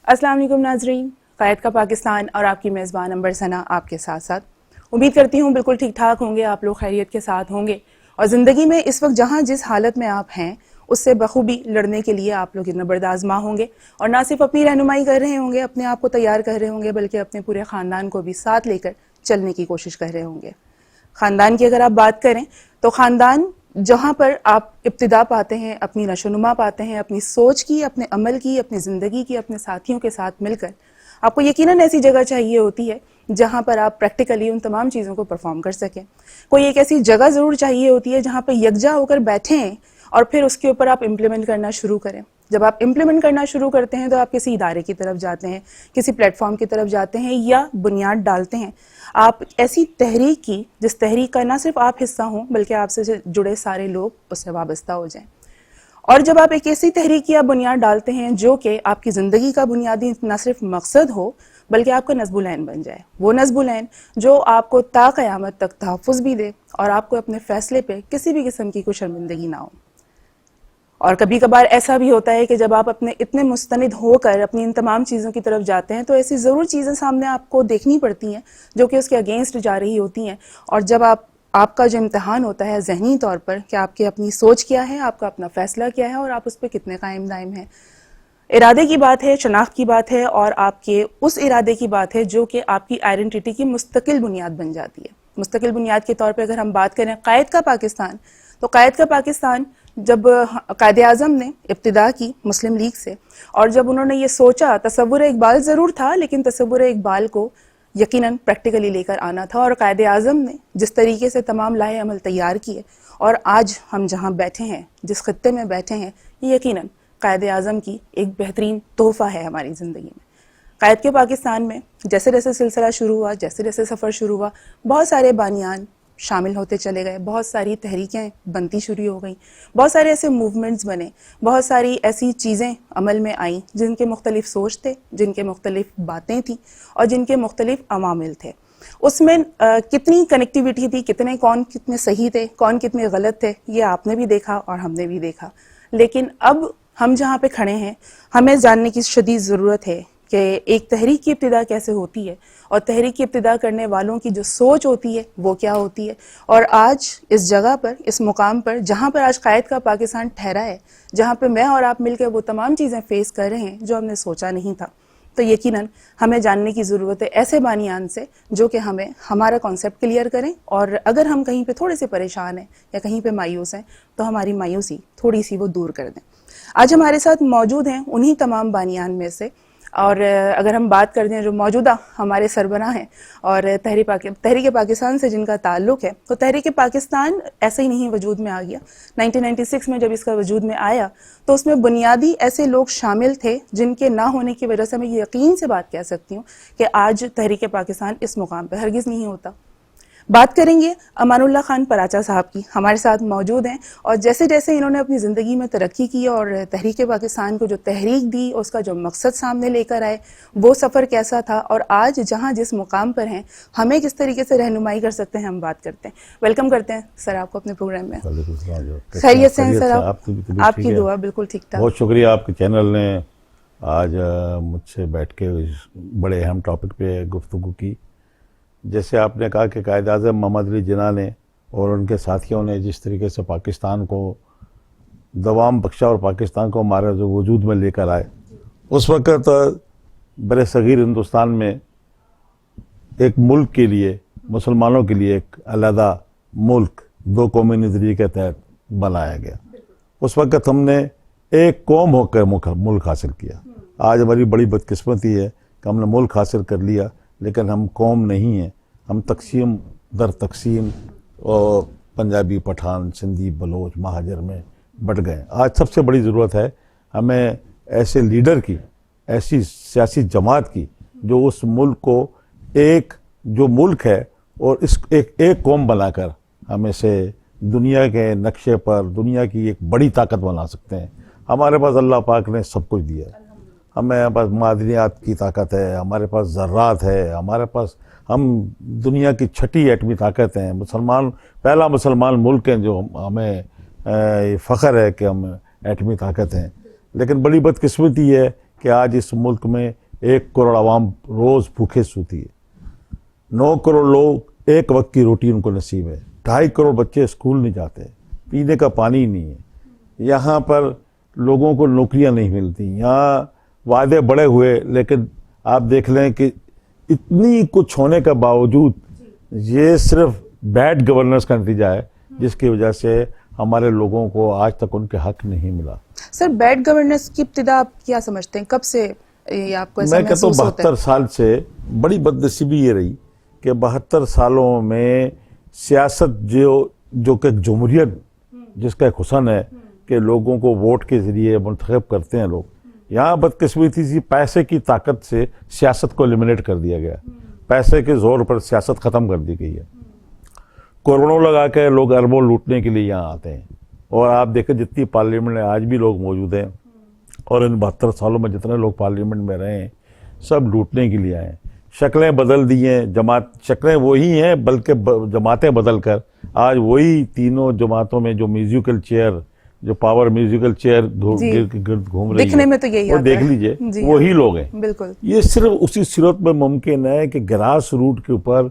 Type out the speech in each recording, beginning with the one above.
अस्सलाम वालेकुम नाजरीन, क़ायद का पाकिस्तान और आपकी मेज़बान अंबर सना आपके साथ साथ। उम्मीद करती हूँ बिल्कुल ठीक ठाक होंगे, आप लोग खैरियत के साथ होंगे और ज़िंदगी में इस वक्त जहाँ जिस हालत में आप हैं उससे बखूबी लड़ने के लिए आप लोग नबर्द आज़मा होंगे और ना सिर्फ अपनी रहनुमाई कर रहे होंगे, अपने आप को तैयार कर रहे होंगे, बल्कि अपने पूरे ख़ानदान को भी साथ लेकर चलने की कोशिश कर रहे होंगे। ख़ानदान की अगर आप बात करें तो ख़ानदान जहाँ पर आप इब्तिदा पाते हैं, अपनी नशोनुमा पाते हैं, अपनी सोच की, अपने अमल की, अपनी ज़िंदगी की, अपने साथियों के साथ मिलकर आपको यकीनन ऐसी जगह चाहिए होती है जहाँ पर आप प्रैक्टिकली उन तमाम चीज़ों को परफॉर्म कर सकें। कोई एक ऐसी जगह ज़रूर चाहिए होती है जहाँ पर यकजा होकर बैठें और फिर उसके ऊपर आप इम्प्लीमेंट करना शुरू करें। जब आप इम्प्लीमेंट करना शुरू करते हैं तो आप किसी इदारे की तरफ जाते हैं, किसी प्लेटफॉर्म की तरफ जाते हैं या बुनियाद डालते हैं आप ऐसी तहरीक की जिस तहरीक का ना सिर्फ आप हिस्सा हों बल्कि आपसे जुड़े सारे लोग उससे वाबस्ता हो जाएं। और जब आप एक ऐसी तहरीक की आप बुनियाद डालते हैं जो कि आपकी ज़िंदगी का बुनियादी ना सिर्फ मकसद हो बल्कि आपका नस्बुलैन बन जाए, वो नस्बुलैन जो आपको ता क़यामत तक तहफ़्फ़ुज़ भी दे और आपको अपने फ़ैसले पे किसी भी किस्म की कोई शर्मिंदगी ना हो। और कभी कभार ऐसा भी होता है कि जब आप अपने इतने मुस्तनिद होकर अपनी इन तमाम चीज़ों की तरफ जाते हैं तो ऐसी ज़रूर चीज़ें सामने आपको देखनी पड़ती हैं जो कि उसके अगेंस्ट जा रही होती हैं। और जब आपका जो इम्तहान होता है ज़हनी तौर पर कि आपकी अपनी सोच क्या है, आपका अपना फ़ैसला क्या है और आप उस पर कितने कायम दायम हैं। इरादे की बात है, शनाख्त की बात है और आपके उस इरादे की बात है जो कि आपकी आइडेंटिटी की मुस्तकिल बुनियाद बन जाती है। मुस्तकिल बुनियाद के तौर पर अगर हम बात करें क़ायद का पाकिस्तान, तो क़ायद का पाकिस्तान जब कायदे आज़म ने इब्तिदा की मुस्लिम लीग से और जब उन्होंने ये सोचा, तसव्वुर इकबाल ज़रूर था लेकिन तसव्वुर इकबाल को यकीनन प्रैक्टिकली लेकर आना था और कायदे आज़म ने जिस तरीके से तमाम लाहे अमल तैयार किए और आज हम जहाँ बैठे हैं, जिस खत्ते में बैठे हैं, ये यकीनन कायदे आज़म की एक बेहतरीन तोहफ़ा है हमारी ज़िंदगी में। क़ायद के पाकिस्तान में जैसे जैसे सिलसिला शुरू हुआ, जैसे जैसे सफ़र शुरू हुआ, बहुत सारे बानियान शामिल होते चले गए, बहुत सारी तहरीकें बनती शुरू हो गई, बहुत सारे ऐसे मूवमेंट्स बने, बहुत सारी ऐसी चीज़ें अमल में आईं जिनके मुख्तलिफ सोच थे, जिनके मुख्तलिफ बातें थीं और जिनके मुख्तलिफ अवामिल थे। उसमें कितनी कनेक्टिविटी थी, कौन कितने सही थे, कौन कितने गलत थे, ये आपने भी देखा और हमने भी देखा। लेकिन अब हम जहाँ पे खड़े हैं हमें जानने की शदीद ज़रूरत है कि एक तहरीक की इब्तिदा कैसे होती है और तहरीक की इब्तिदा करने वालों की जो सोच होती है वो क्या होती है। और आज इस जगह पर, इस मुकाम पर जहाँ पर आज क़ायद का पाकिस्तान ठहरा है, जहाँ पे मैं और आप मिलकर वो तमाम चीज़ें फ़ेस कर रहे हैं जो हमने सोचा नहीं था, तो यकीनन हमें जानने की ज़रूरत है ऐसे बानियान से जो कि हमें हमारा कॉन्सेप्ट क्लियर करें और अगर हम कहीं पे थोड़े से परेशान हैं या कहीं पे मायूस हैं तो हमारी मायूसी थोड़ी सी वो दूर कर दें। आज हमारे साथ मौजूद हैं उन्हीं तमाम बानियान में से, और अगर हम बात करते हैं जो मौजूदा हमारे सरबराह हैं और तहरीक पाकिस्तान से जिनका ताल्लुक़ है, तो तहरीक पाकिस्तान ऐसे ही नहीं वजूद में आ गया। 1996 में जब इसका वजूद में आया तो उसमें बुनियादी ऐसे लोग शामिल थे जिनके ना होने की वजह से मैं यकीन से बात कह सकती हूँ कि आज तहरीक पाकिस्तान इस मुकाम पर हरगिज़ नहीं होता। बात करेंगे अमानुल्लाह खान पराचा साहब की, हमारे साथ मौजूद हैं और जैसे जैसे इन्होंने अपनी ज़िंदगी में तरक्की की और तहरीक पाकिस्तान को जो तहरीक दी, उसका जो मकसद सामने लेकर आए, वो सफ़र कैसा था और आज जहाँ जिस मुकाम पर हैं हमें किस तरीके से रहनुमाई कर सकते हैं, हम बात करते हैं। वेलकम करते हैं सर आपको अपने प्रोग्राम में। खैरियत से हैं सर आप? आपकी दुआ बिल्कुल ठीक ठाक। बहुत शुक्रिया आपके चैनल ने आज मुझसे बैठ के बड़े अहम टॉपिक पे गुफ्तगू की। जैसे आपने कहा कि कायद आज़म मोहम्मद अली जिन्ना ने और उनके साथियों ने जिस तरीके से पाकिस्तान को दवाम बख्शा और पाकिस्तान को हमारे जो वजूद में लेकर आए, उस वक़्त बड़े सग़ीर हिंदुस्तान में एक मुल्क के लिए, मुसलमानों के लिए एक अलहदा मुल्क दो कौमी नज़रिए के तहत बनाया गया। उस वक़्त हमने एक कौम होकर मुल्क हासिल किया। आज हमारी बड़ी बदकिस्मती है कि हमने मुल्क हासिल कर लिया लेकिन हम कौम नहीं हैं। हम तकसीम दर तकसीम और पंजाबी, पठान, सिंधी, बलोच, महाजर में बट गए। आज सबसे बड़ी ज़रूरत है हमें ऐसे लीडर की, ऐसी सियासी जमात की जो उस मुल्क को एक जो मुल्क है और इस एक कौम बनाकर हम इसे दुनिया के नक्शे पर दुनिया की एक बड़ी ताकत बना सकते हैं। हमारे पास अल्लाह पाक ने सब कुछ दिया है। हमें पास मादनियात की ताकत है, हमारे पास ज़र्रात है, हमारे पास हम दुनिया की छठी एटमी ताकत हैं। पहला मुसलमान मुल्क हैं जो हमें फ़ख्र है कि हम एटमी ताकत हैं। लेकिन बड़ी बदकिस्मती है कि आज इस मुल्क में 1 करोड़ आवाम रोज़ भूखे सोती है, 9 करोड़ लोग एक वक्त की रोटी उनको नसीब है, 2.5 करोड़ बच्चे स्कूल नहीं जाते, पीने का पानी नहीं है, यहाँ पर लोगों को नौकरियां नहीं मिलती, यहाँ वादे बड़े हुए लेकिन आप देख लें कि इतनी कुछ होने के बावजूद ये सिर्फ बैड गवर्नेंस का नतीजा है जिसकी वजह से हमारे लोगों को आज तक उनके हक नहीं मिला। सर, बैड गवर्नेंस की इब्तिदा आप क्या समझते हैं, कब से ये आपको ऐसा मैं कहता हूँ महसूस होता है? 72 साल से बड़ी बदनसीबी ये रही कि 72 सालों में सियासत जो कि जमहूरियत जिसका एक हुसन है कि लोगों को वोट के जरिए मुंतखब करते हैं लोग, यहाँ बदकिस्मती सी पैसे की ताकत से सियासत को एलिमिनेट कर दिया गया, पैसे के जोर पर सियासत खत्म कर दी गई है। करोड़ों लगा के लोग अरबों लूटने के लिए यहाँ आते हैं और आप देखें जितनी पार्लियामेंट में आज भी लोग मौजूद हैं और इन 72 सालों में जितने लोग पार्लियामेंट में रहे हैं सब लूटने के लिए आए हैं। शक्लें बदल दी हैं, जमात शक्लें वही हैं बल्कि जमातें बदल कर आज वही तीनों जमातों में जो म्यूजिकल चेयर, जो पावर म्यूजिकल चेयर घूम रही दिखने है, में तो यही वो आता देख है। लीजिए जी वही लोग हैं। बिल्कुल। ये सिर्फ उसी सूरत में मुमकिन है कि ग्रास रूट के ऊपर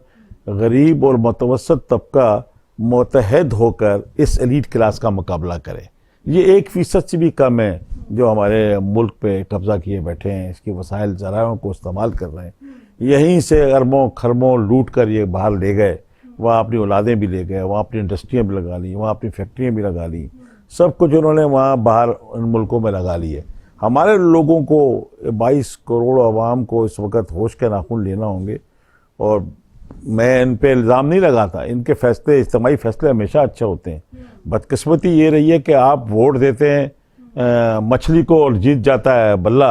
गरीब और मुतवसत तबका मुतहद होकर इस एलीट क्लास का मुकाबला करे। ये 1% से भी कम है जो हमारे मुल्क पे कब्जा किए बैठे हैं, इसके वसाइल ज़रायों को इस्तेमाल कर रहे हैं, यहीं से अरबों खरबों लूट कर ये बाहर ले गए, वहाँ अपनी औलादें भी ले गए, वहाँ अपनी इंडस्ट्रियाँ भी लगा ली, वहाँ अपनी फैक्ट्रियाँ भी लगा ली, सब कुछ उन्होंने वहाँ बाहर उन मुल्कों में लगा लिए। हमारे लोगों को 22 करोड़ आवाम को इस वक्त होश के नाखून लेना होंगे और मैं इन पे इल्ज़ाम नहीं लगाता, इनके फैसले, इज्तिमाई फैसले हमेशा अच्छे होते हैं। बदकिस्मती ये रही है कि आप वोट देते हैं मछली को और जीत जाता है बल्ला,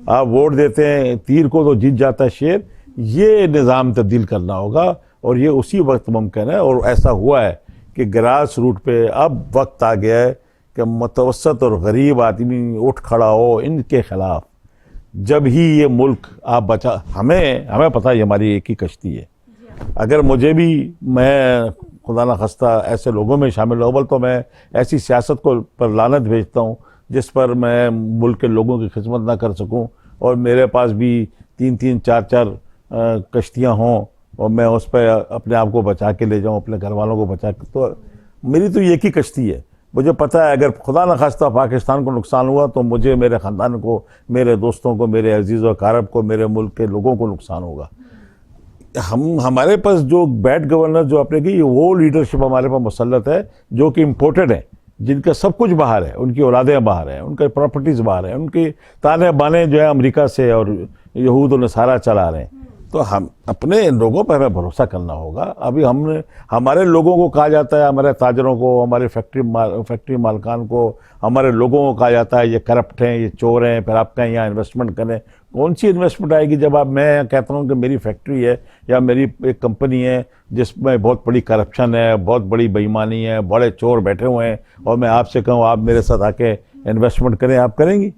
आप वोट देते हैं तीर को तो जीत जाता है शेर। ये निज़ाम तब्दील करना होगा और ये उसी वक्त मुमकिन है और ऐसा हुआ है कि ग्रास रूट पे अब वक्त आ गया है कि मुतवसत और गरीब आदमी उठ खड़ा हो इनके खिलाफ। जब ही ये मुल्क आप बचा, हमें पता है हमारी एक ही कश्ती है, अगर मुझे भी, मैं खुदा न खस्ता ऐसे लोगों में शामिल हो तो मैं ऐसी सियासत को पर लानत भेजता हूँ जिस पर मैं मुल्क के लोगों की खिदमत ना कर सकूँ और मेरे पास भी 3-3, 4-4 कश्तियाँ हों और मैं उस पर अपने आप को बचा के ले जाऊँ, अपने घर वालों को बचा के। तो मेरी तो एक ही कश्ती है। मुझे पता है अगर खुदा न खास्ता पाकिस्तान को नुकसान हुआ तो मुझे, मेरे ख़ानदान को, मेरे दोस्तों को, मेरे अजीज़ व अकारब को, मेरे मुल्क के लोगों को नुकसान होगा। हमारे पास जो बैड गवर्नेंस जो आपने की, वो लीडरशिप हमारे पास मुसल्लत है जो कि इम्पोर्टेड है, जिनका सब कुछ बाहर है, उनकी औलादें बाहर हैं, उनके प्रॉपर्टीज़ बाहर हैं, उनके ताने बाने जो है अमेरिका से और यहूद और नसारा चला रहे हैं। तो हम अपने लोगों पर हमें भरोसा करना होगा। अभी हमारे लोगों को कहा जाता है, हमारे ताजरों को, हमारे फैक्ट्री मालकान को, हमारे लोगों को कहा जाता है ये करप्ट हैं, ये चोर हैं, फिर आप कहें यहाँ इन्वेस्टमेंट करें। कौन सी इन्वेस्टमेंट आएगी जब मैं कहता हूँ कि मेरी फैक्ट्री है या मेरी एक कंपनी है जिसमें बहुत बड़ी करप्शन है, बहुत बड़ी बेईमानी है, बड़े चोर बैठे हुए हैं और मैं आपसे कहूँ आप मेरे साथ आके इन्वेस्टमेंट करें, आप करेंगी?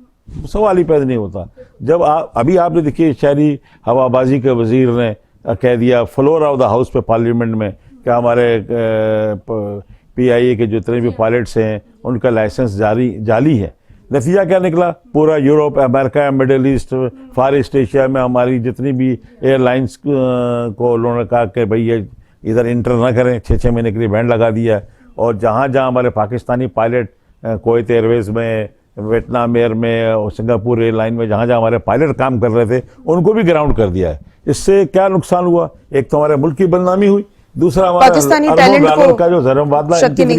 सवाल ही पैदा नहीं होता। जब अभी आपने देखिए शहरी हवाबाजी के वजीर ने कह दिया फ्लोर ऑफ द हाउस पे पार्लियामेंट में कि हमारे PIA के जितने भी पायलट्स हैं उनका लाइसेंस जाली है। नतीजा क्या निकला? पूरा यूरोप, अमेरिका, मिडिल ईस्ट, फार ईस्ट एशिया में हमारी जितनी भी एयरलाइंस को उन्होंने कहा कि भाई ये इधर इंटर ना करें, 6-6 महीने के लिए बैंड लगा दिया है। और जहाँ जहाँ हमारे पाकिस्तानी पायलट कुवैत एयरवेज में, वियतनाम एयर में और सिंगापुर एयरलाइन में जहाँ जहाँ हमारे पायलट काम कर रहे थे उनको भी ग्राउंड कर दिया है। इससे क्या नुकसान हुआ? एक तो हमारे मुल्क की बदनामी हुई, दूसरा पाकिस्तानी टैलेंट को का जो जरमबादला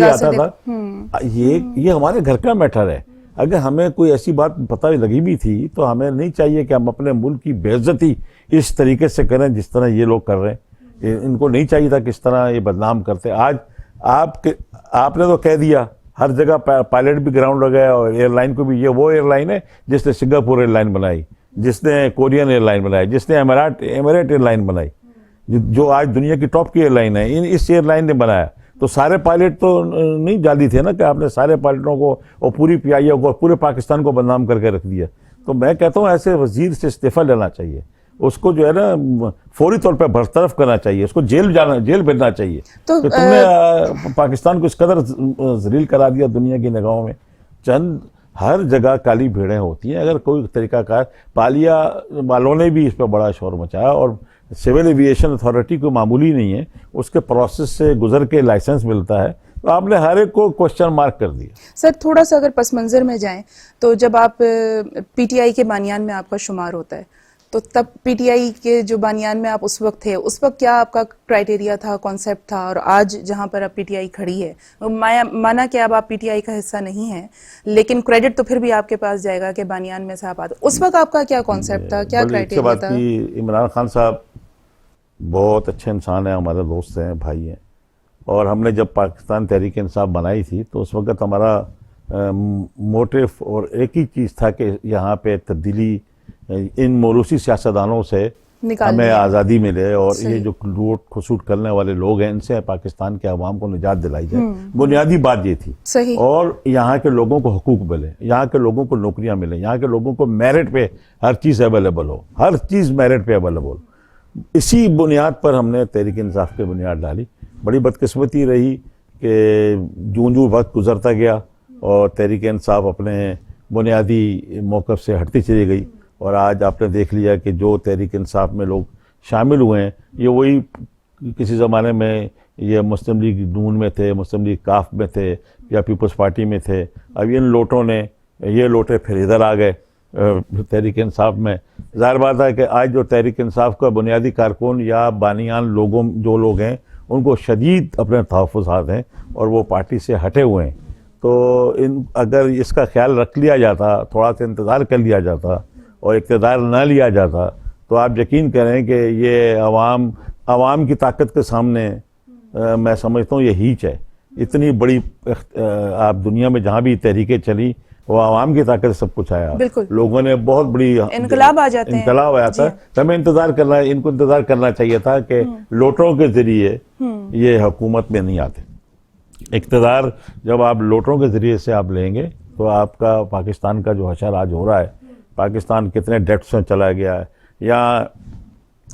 आता था, ये हमारे घर का मैटर है। अगर हमें कोई ऐसी बात पता लगी भी थी तो हमें नहीं चाहिए कि हम अपने मुल्क की बेइज्जती इस तरीके से करें जिस तरह ये लोग कर रहे हैं। इनको नहीं चाहिए था किस तरह ये बदनाम करते। आज आपने तो कह दिया, हर जगह पायलट भी ग्राउंड लगाया और एयरलाइन को भी। ये वो एयरलाइन है जिसने सिंगापुर एयरलाइन बनाई, जिसने कोरियन एयरलाइन बनाई, जिसने एमिरेट एयरलाइन बनाई, जो आज दुनिया की टॉप की एयरलाइन है, इस एयरलाइन ने बनाया। तो सारे पायलट तो नहीं जाली थे ना कि आपने सारे पायलटों को और पूरी PIA को और पूरे पाकिस्तान को बदनाम करके रख दिया। तो मैं कहता हूँ ऐसे वजीर से इस्तीफा लेना चाहिए, उसको जो है ना फौरी तौर पे बरतरफ करना चाहिए, उसको जेल भेजना चाहिए। तो तुमने पाकिस्तान को इस कदर जलील करा दिया दुनिया की निगाहों में। चंद हर जगह काली भीड़ें होती हैं। अगर कोई तरीकाकार, पालिया वालों ने भी इस पर बड़ा शोर मचाया और सिविल एविएशन अथॉरिटी कोई मामूली नहीं है, उसके प्रोसेस से गुजर के लाइसेंस मिलता है, तो आपने हर एक को क्वेश्चन मार्क कर दिया। सर थोड़ा सा अगर पस मंज़र में जाएं तो जब आप पीटीआई के बानियान में आपका शुमार होता है, तो तब पीटीआई के जो बानियान में आप उस वक्त थे, उस वक्त क्या आपका क्राइटेरिया था, कॉन्सेप्ट था, और आज जहां पर अब पीटीआई खड़ी है, माना कि अब आप पीटीआई का हिस्सा नहीं है, लेकिन क्रेडिट तो फिर भी आपके पास जाएगा कि बानियान में से आप आते, उस वक्त आपका क्या कॉन्सेप्ट था, क्या क्राइटेरिया था? इमरान खान साहब बहुत अच्छे इंसान हैं, हमारे दोस्त हैं, भाई हैं, और हमने जब पाकिस्तान तहरीक इंसाफ बनाई थी तो उस वक्त हमारा मोटिव और एक ही चीज़ था कि यहाँ पे तब्दीली, इन मोरूसी सियासतदानों से हमें आज़ादी मिले और ये जो लूट खसूट करने वाले लोग हैं इनसे पाकिस्तान के अवाम को निजात दिलाई जाए। बुनियादी बात ये थी। सही। और यहाँ के लोगों को हुकूक मिले, यहाँ के लोगों को नौकरियाँ मिले, यहाँ के लोगों को मेरिट पे हर चीज़ अवेलेबल हो, हर चीज़ मेरिट पे अवेलेबल हो। इसी बुनियाद पर हमने तहरीक इंसाफ की बुनियाद डाली। बड़ी बदकिस्मती रही कि जूं वक्त गुजरता गया और तहरीक इंसाफ अपने बुनियादी मौक़िफ़ से हटती चली गई, और आज आपने देख लिया कि जो तहरीक इंसाफ में लोग शामिल हुए हैं ये वही किसी ज़माने में ये मुस्लिम लीग नून में थे, मुस्लिम लीग काफ में थे या पीपल्स पार्टी में थे। अब इन लोटों ने, ये लोटे फिर इधर आ गए तहरीक इंसाफ में। ज़ाहिर बात है कि आज जो तहरीक इंसाफ का बुनियादी कारकुन या बानियान लोगों, जो लोग हैं, उनको शदीद अपने तहफ़्फ़ुज़ात हैं और वो पार्टी से हटे हुए हैं। तो अगर इसका ख्याल रख लिया जाता, थोड़ा सा इंतज़ार कर लिया जाता और इक़्तिदार न लिया जाता, तो आप यकीन करें कि ये अवाम की ताकत के सामने मैं समझता हूँ ये हीच है। इतनी बड़ी आप दुनिया में जहाँ भी तहरीकें चली वो अवाम की ताकत से सब कुछ आया। लोगों ने बहुत बड़ी इनकलाब आ जाते हैं, इनकलाब आया था। हमें इनको इंतज़ार करना चाहिए था कि लोटों के ज़रिए ये हुकूमत में नहीं आते। इक़्तिदार जब आप लोटों के ज़रिए से आप लेंगे तो आपका पाकिस्तान का जो हशर आज हो रहा है, पाकिस्तान कितने डेट्स में चला गया है, या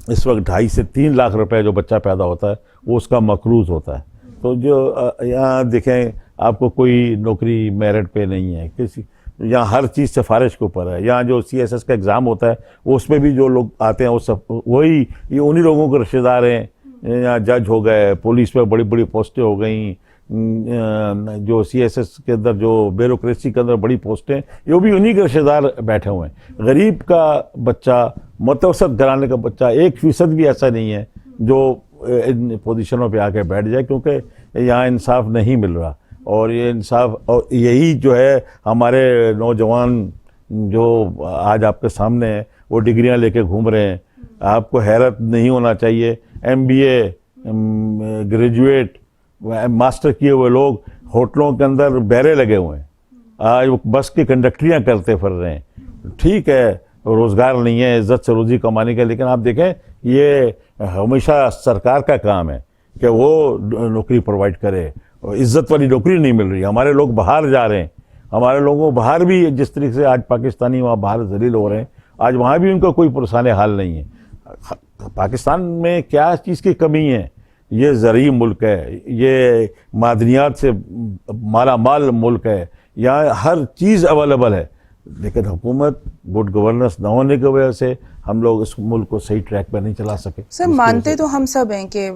इस वक्त 2.5 से 3 लाख रुपए जो बच्चा पैदा होता है वो उसका मकरूज़ होता है। तो जो यहाँ देखें आपको कोई नौकरी मेरिट पे नहीं है, किसी यहाँ हर चीज़ सिफारिश के ऊपर है। यहाँ जो CSS का एग्ज़ाम होता है वो उसमें भी जो लोग आते हैं वो सब वही ये उन्हीं लोगों के रिश्तेदार हैं। यहाँ जज हो गए, पुलिस में बड़ी बड़ी पोस्टें हो गई, जो CSS के अंदर जो ब्यूरोक्रेसी के अंदर बड़ी पोस्टें, ये भी उन्हीं के रिश्तेदार बैठे हुए हैं। गरीब का बच्चा, मुतवसत घराने का बच्चा 1% भी ऐसा नहीं है जो इन पोजीशनों पे आके बैठ जाए, क्योंकि यहाँ इंसाफ नहीं मिल रहा। और ये इंसाफ, और यही जो है हमारे नौजवान जो आज आपके सामने हैं वो डिग्रियाँ लेके घूम रहे हैं। आपको हैरत नहीं होना चाहिए, MBA ग्रेजुएट मास्टर किए हुए लोग होटलों के अंदर बहरे लगे हुए हैं, आज वो बस की कंडक्टरियाँ करते फिर रहे हैं। ठीक है, रोज़गार नहीं है, इज़्ज़त से रोज़ी कमाने का, लेकिन आप देखें ये हमेशा सरकार का काम है कि वो नौकरी प्रोवाइड करे। इज़्ज़त वाली नौकरी नहीं मिल रही, हमारे लोग बाहर जा रहे हैं, हमारे लोगों को बाहर भी जिस तरीके से आज पाकिस्तानी वहाँ बाहर जलील हो रहे हैं, आज वहाँ भी उनका कोई पुरसाने हाल नहीं है। पाकिस्तान में क्या चीज़ की कमी है? ये ज़रूरी मुल्क है, ये मादनियात से माला माल मुल्क है, यहाँ हर चीज़ अवेलेबल है, लेकिन हुकूमत गुड गवर्नेंस न होने की वजह से हम लोग इस मुल्क को सही ट्रैक पर नहीं चला सके। सर मानते तो हम सब हैं कि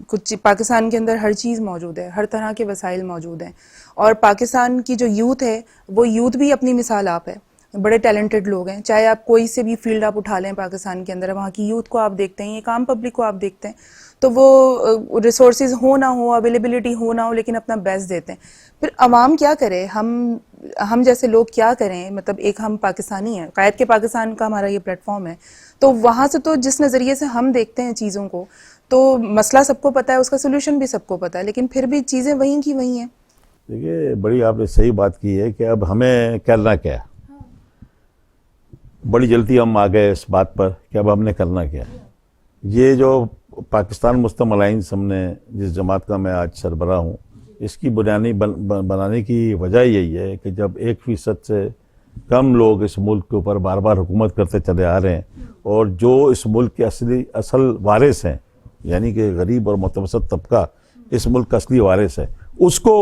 कुछ पाकिस्तान के अंदर हर चीज़ मौजूद है, हर तरह के वसाइल मौजूद हैं, और पाकिस्तान की जो यूथ है वो यूथ भी अपनी मिसाल आप है, बड़े टैलेंटेड लोग हैं। चाहे आप कोई से भी फील्ड आप उठा लें पाकिस्तान के अंदर, वहाँ की यूथ को आप देखते हैं, ये काम पब्लिक को आप देखते हैं, तो वो रिसोर्सेज हो ना हो, अवेलेबिलिटी हो ना हो, लेकिन अपना बेस्ट देते हैं। फिर अवाम क्या करे, हम जैसे लोग क्या करें? मतलब एक हम पाकिस्तानी हैं, कायद के पाकिस्तान का हमारा ये प्लेटफॉर्म है, तो वहाँ से तो जिस नज़रिए से हम देखते हैं चीज़ों को, तो मसला सबको पता है, उसका सोल्यूशन भी सबको पता है, लेकिन फिर भी चीज़ें वहीं की वहीं हैं। देखिए, बड़ी आपने सही बात की है कि अब हमें करना क्या है। बड़ी जल्दी हम आ गए इस बात पर कि अब हमने करना क्या है। ये जो पाकिस्तान मुस्लिम अलायंस हमने जिस जमात का मैं आज सरबराह हूँ, इसकी बुनियादी बनाने की वजह यही है कि जब 1% से कम लोग इस मुल्क के ऊपर बार बार हुकूमत करते चले आ रहे हैं, और जो इस मुल्क के असल वारिस हैं, यानी कि गरीब और मुतवसत तबका इस मुल्क का असली वारिस है, उसको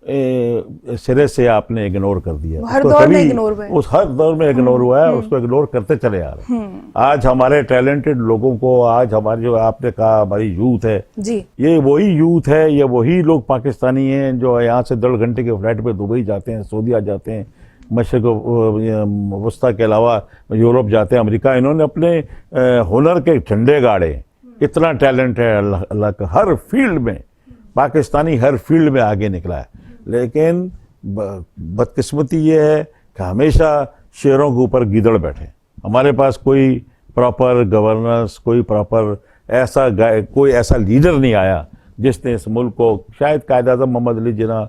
सिरे से आपने इग्नोर कर दिया। हर उसको दौर में कभी- इग्नोर हुआ है। उस हर दौर में इग्नोर हुआ है, उसको इग्नोर करते चले आ रहे हैं। आज हमारे टैलेंटेड लोगों को, आज हमारी जो आपने कहा हमारी यूथ है, जी ये वही यूथ है, ये वही लोग पाकिस्तानी हैं जो यहाँ से 1.5 घंटे के फ्लाइट पे दुबई जाते हैं, सऊदीया जाते हैं, मशरक़ वस्ता के अलावा यूरोप जाते हैं, अमेरिका। इन्होंने अपने हुनर के झंडे गाड़े। इतना टैलेंट है अल्लाह अल्लाह का, हर फील्ड में पाकिस्तानी हर फील्ड में आगे निकला है। लेकिन बदकिस्मती ये है कि हमेशा शेरों के ऊपर गीदड़ बैठे। हमारे पास कोई प्रॉपर गवर्नेंस, कोई प्रॉपर कोई ऐसा लीडर नहीं आया जिसने इस मुल्क को, शायद कायद-ए-आज़म मोहम्मद अली जिन्ना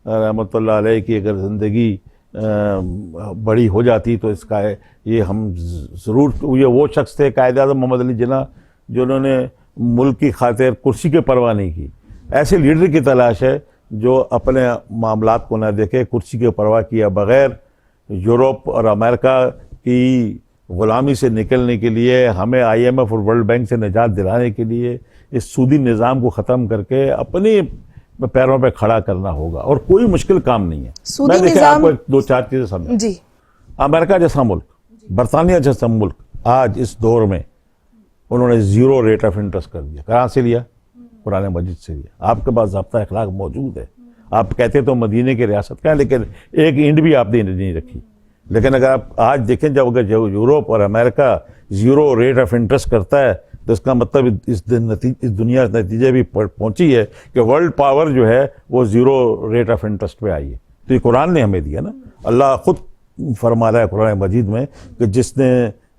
रहमतुल्लाह अलैह की अगर ज़िंदगी बड़ी हो जाती तो इसका ये हम ज़रूर, ये वो शख्स थे कायद-ए-आज़म मोहम्मद अली जिन्ना जिन्होंने मुल्क की खातिर कुर्सी की परवाह नहीं की। ऐसे लीडर की तलाश है जो अपने मामलात को ना देखे, कुर्सी की परवाह किए बगैर यूरोप और अमेरिका की ग़ुलामी से निकलने के लिए, हमें IMF और वर्ल्ड बैंक से निजात दिलाने के लिए इस सूदी निज़ाम को ख़त्म करके अपने पैरों पे खड़ा करना होगा। और कोई मुश्किल काम नहीं है। सूदी मैं देखिए निज़ाम- आपको 2-4 चीज़ें समझा। जी अमेरिका जैसा मुल्क, बरतानिया जैसा मुल्क आज इस दौर में उन्होंने 0 रेट ऑफ इंटरेस्ट कर दिया। कहाँ से लिया? कुरान मजीद से लिया। आपके पास ज़ाब्ता अखलाक मौजूद है। आप कहते तो मदीने की रियासत का है, लेकिन एक इंड भी आपने नहीं रखी। लेकिन अगर आप आज देखें, जब अगर यूरोप और अमेरिका 0 रेट ऑफ इंटरेस्ट करता है तो इसका मतलब इस दुनिया इस नतीजे भी पहुंची है कि वर्ल्ड पावर जो है वो 0 रेट ऑफ इंटरेस्ट पे आई है। तो ये कुरान ने हमें दिया ना। अल्लाह खुद फरमा रहा है कुरान मजीद में कि जिसने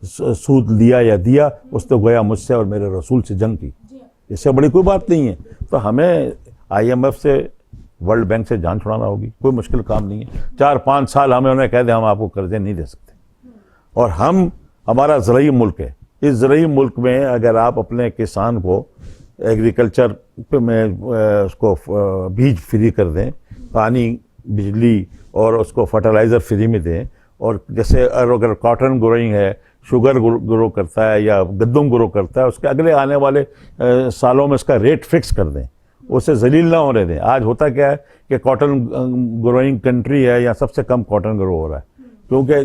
सूद लिया या दिया उसने गोया मुझसे और मेरे रसूल से जंग की। इससे बड़ी कोई बात नहीं है। तो हमें IMF से, वर्ल्ड बैंक से जान छुड़ाना होगी, कोई मुश्किल काम नहीं है। 4-5 साल हमें उन्हें कह दें हम आपको कर्जे नहीं दे सकते। और हमारा ज़राई मुल्क है। इस ज़राई मुल्क में अगर आप अपने किसान को एग्रीकल्चर में उसको बीज फ्री कर दें, पानी, बिजली और उसको फर्टिलाइज़र फ्री में दें, और जैसे अगर कॉटन ग्रोइंग है, शुगर ग्रो करता है या गंदम ग्रो करता है, उसके अगले आने वाले सालों में उसका रेट फिक्स कर दें, उसे जलील ना होने दें। आज होता क्या है कि कॉटन ग्रोइंग कंट्री है, या सबसे कम कॉटन ग्रो हो रहा है, क्योंकि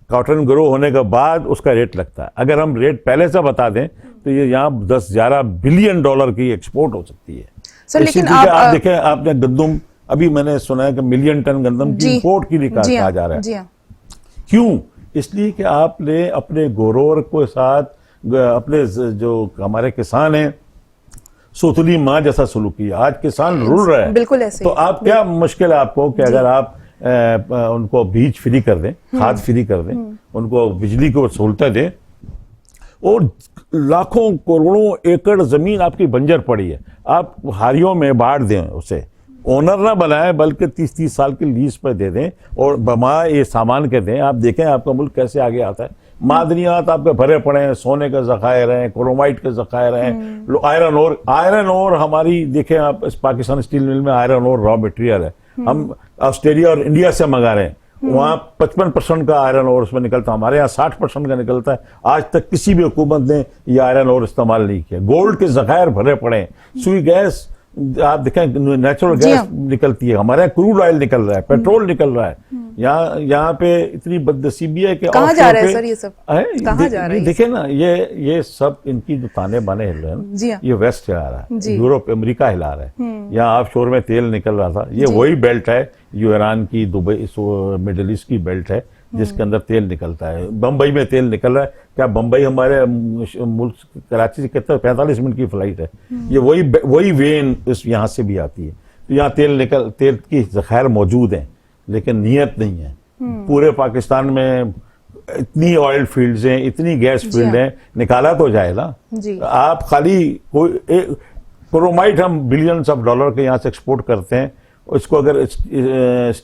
कॉटन ग्रो होने के बाद उसका रेट लगता है। अगर हम रेट पहले से बता दें तो ये यहाँ 10-11 बिलियन डॉलर की एक्सपोर्ट हो सकती है। सर, लेकिन आप देखें, आपने गंदम, अभी मैंने सुना है कि मिलियन टन गंदम की इंपोर्ट के लिए कहा जा रहा है। जी हाँ। क्यों? इसलिए कि आपने अपने गोरोर के साथ अपने जो हमारे किसान हैं सोतली माँ जैसा सलूक किया। आज किसान रुल रहा है। बिल्कुल ऐसे। तो आप क्या मुश्किल है आपको कि अगर आप उनको बीज फ्री कर दें, खाद फ्री कर दें, उनको बिजली को सहूलतें दें, और लाखों करोड़ों एकड़ जमीन आपकी बंजर पड़ी है, आप हारियों में बांट दें, उसे ओनर ना बनाएं बल्कि 30-30 साल की लीज पर दे दें और बमा ये सामान के दें। आप देखें आपका मुल्क कैसे आगे आता है। मादनियात आपके भरे पड़े हैं, सोने के ज़खायर हैं, क्रोमाइट के ज़खायर हैं, आयरन ओर हमारी देखें आप, इस पाकिस्तान स्टील मिल में आयरन ओर रॉ मटेरियल है। हम ऑस्ट्रेलिया और इंडिया से मंगा रहे हैं, वहाँ 55% का आयरन ओर उसमें निकलता है, हमारे यहाँ 60% का निकलता है। आज तक किसी भी हुकूमत ने ये आयरन ओर इस्तेमाल नहीं किया। गोल्ड के ज़खायर भरे पड़े हैं, सुई गैस आप देखें, नेचुरल गैस निकलती है, हमारे यहाँ क्रूड ऑयल निकल रहा है, पेट्रोल निकल रहा है। यहाँ पे इतनी बदनसीबी है कि कहाँ जा रहा है सर ये सब? कहाँ जा रहा है? देखिए ना, ये सब इनकी जो ताने बाने हिल रहे हैं, ये वेस्ट हिला रहा है, यूरोप अमेरिका हिला रहा है। यहाँ ऑफशोर में तेल निकल रहा था, ये वही बेल्ट है जो ईरान की, दुबई, मिडिल ईस्ट की बेल्ट है जिसके अंदर तेल निकलता है। बम्बई में तेल निकल रहा है। क्या बम्बई हमारे मुल्क कराची से कितना 45 मिनट की फ्लाइट है। ये वही वेन इस यहाँ से भी आती है। तो यहाँ तेल की ज़खायर मौजूद हैं, लेकिन नीयत नहीं है। पूरे पाकिस्तान में इतनी ऑयल फील्ड्स हैं, इतनी गैस फील्ड हैं, निकाला तो जाए ना। आप खाली कोई क्रोमाइट हम बिलियंस ऑफ डॉलर के यहाँ से एक्सपोर्ट करते हैं, उसको अगर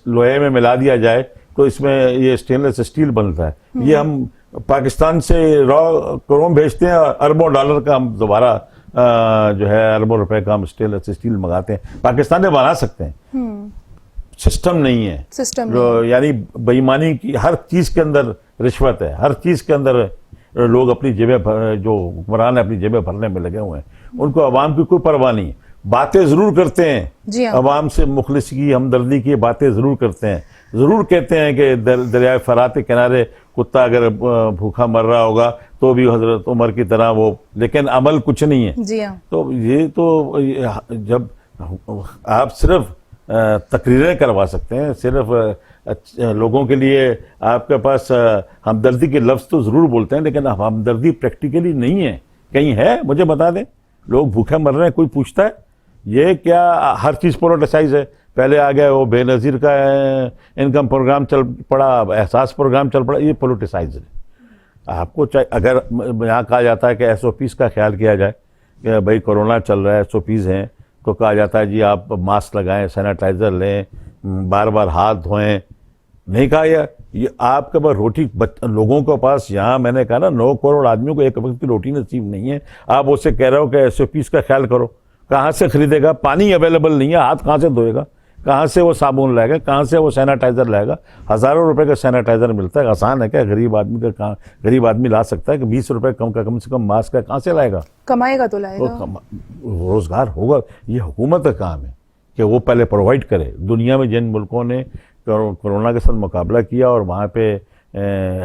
लोहे में मिला दिया जाए तो इसमें ये स्टेनलेस स्टील बनता है। ये हम पाकिस्तान से रॉ क्रोम भेजते हैं, अरबों डॉलर का हम दोबारा जो है अरबों रुपए का हम स्टेनलेस स्टील मंगाते हैं। पाकिस्तान में बना सकते हैं, सिस्टम नहीं है। जो यानी बेईमानी की हर चीज के अंदर रिश्वत है, हर चीज के अंदर लोग अपनी जेबें जो हुक्मरान है अपनी जेबें भरने में लगे हुए हैं, उनको आवाम की कोई परवाह नहीं है। बातें जरूर करते हैं, जी हाँ। अवाम से मुखलिस की, हमदर्दी की बातें जरूर करते हैं, जरूर कहते हैं कि दरिया फरात के किनारे कुत्ता अगर भूखा मर रहा होगा तो भी हजरत उमर की तरह वो, लेकिन अमल कुछ नहीं है। जी हाँ। तो जब आप सिर्फ तकरीरें करवा सकते हैं, सिर्फ लोगों के लिए आपके पास हमदर्दी के लफ्ज़ तो ज़रूर बोलते हैं, लेकिन हमदर्दी प्रैक्टिकली नहीं है। कहीं है? मुझे बता दें। लोग भूखे मर रहे हैं, कोई पूछता है? ये क्या हर चीज़ पोलिटिसाइज है? पहले आ गया वो बेनज़ीर का इनकम प्रोग्राम चल पड़ा, एहसास प्रोग्राम चल पड़ा, ये पोलिटिसाइज है। आपको चाहिए, अगर यहाँ कहा जाता है कि SOPs का ख्याल किया जाए कि भाई कोरोना चल रहा है, SOPs हैं, तो कहा जाता है जी आप मास्क लगाएं, सैनिटाइज़र लें, बार बार हाथ धोएं। नहीं कहा ये आपके पास रोटी लोगों के पास, यहाँ मैंने कहा ना 9 करोड़ आदमियों को एक वक्त की रोटी नसीब नहीं है, आप उससे कह रहे हो कि SOPs का ख्याल करो। कहाँ से खरीदेगा? पानी अवेलेबल नहीं है, हाथ कहाँ से धोएगा? कहाँ से वो साबुन लाएगा? कहाँ से वो सैनिटाइज़र लाएगा? हज़ारों रुपए का सैनिटाइज़र मिलता है, आसान है क्या? गरीब आदमी का कहाँ, गरीब आदमी ला सकता है कि 20 रुपए कम से कम मास्क का कहाँ से लाएगा? कमाएगा तो लाएगा। रोजगार होगा। ये हुकूमत का काम है कि वो पहले प्रोवाइड करे। दुनिया में जिन मुल्कों ने कोरोना के साथ मुकाबला किया और वहाँ पे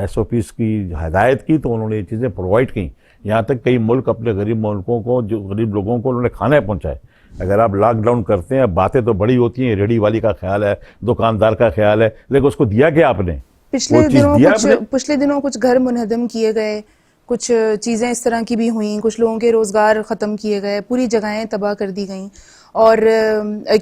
SOPs की हदायत की, तो उन्होंने ये चीज़ें प्रोवाइड की। यहाँ तक कई मुल्क अपने गरीब मुल्कों को, जो गरीब लोगों को, उन्होंने खाने पहुँचाए। अगर आप लॉकडाउन करते हैं, बातें तो बड़ी होती हैं, रेडी वाली का ख्याल है, दुकानदार का ख्याल है, लेकिन उसको दिया क्या आपने? पिछले दिनों कुछ घर मुनहदम किए गए, कुछ चीज़ें इस तरह की भी हुई, कुछ लोगों के रोज़गार ख़त्म किए गए, पूरी जगहें तबाह कर दी गईं। और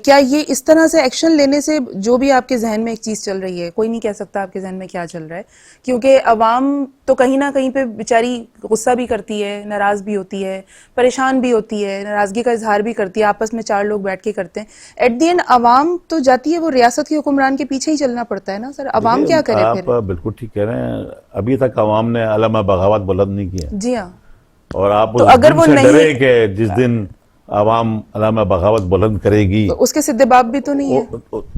क्या ये इस तरह से एक्शन लेने से, जो भी आपके जहन में एक चीज़ चल रही है, कोई नहीं कह सकता आपके जहन में क्या चल रहा है, क्योंकि अवाम तो कहीं ना कहीं पे बेचारी गुस्सा भी करती है, नाराज़ भी होती है, परेशान भी होती है, नाराज़गी का इजहार भी करती है, आपस में 4 लोग बैठ के करते हैं। एट दी एंड अवाम तो जाती है, वो रियासत के हुक्मरान के पीछे ही चलना पड़ता है ना सर। अवाम क्या करे फिर? आप बिल्कुल ठीक कह रहे हैं। अभी तक अवाम ने अलमा बगावत बुलंद नहीं किया। जी हाँ। और आप तो अगर वो नहीं, डरे कि जिस दिन आवाम अलामा बगावत बुलंद करेगी, तो उसके सिद्धे बाप भी तो नहीं है।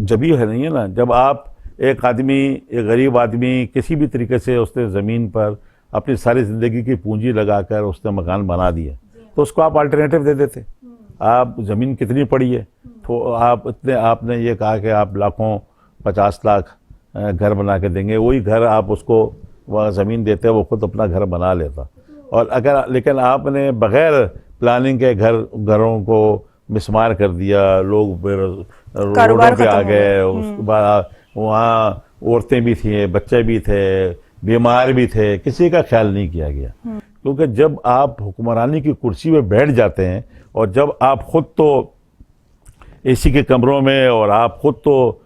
जब भी है नहीं है ना, जब आप एक आदमी, एक गरीब आदमी, किसी भी तरीके से उसने ज़मीन पर अपनी सारी ज़िंदगी की पूंजी लगाकर उसने मकान बना दिया, तो उसको आप अल्टरनेटिव दे देते। आप ज़मीन कितनी पड़ी है, तो आपने ये कहा कि आप लाखों 50 लाख घर बना के देंगे, वही घर आप उसको वह ज़मीन देते, वो खुद अपना घर बना लेता। और अगर, लेकिन आपने बग़ैर प्लानिंग के घरों को मिसमार कर दिया, लोग रोडों पे आ गए। उसके बाद वहाँ औरतें भी थी, बच्चे भी थे, बीमार भी थे, किसी का ख्याल नहीं किया गया। क्योंकि जब आप हुक्मरानी की कुर्सी पे बैठ जाते हैं और जब आप खुद तो AC के कमरों में और आप खुद तो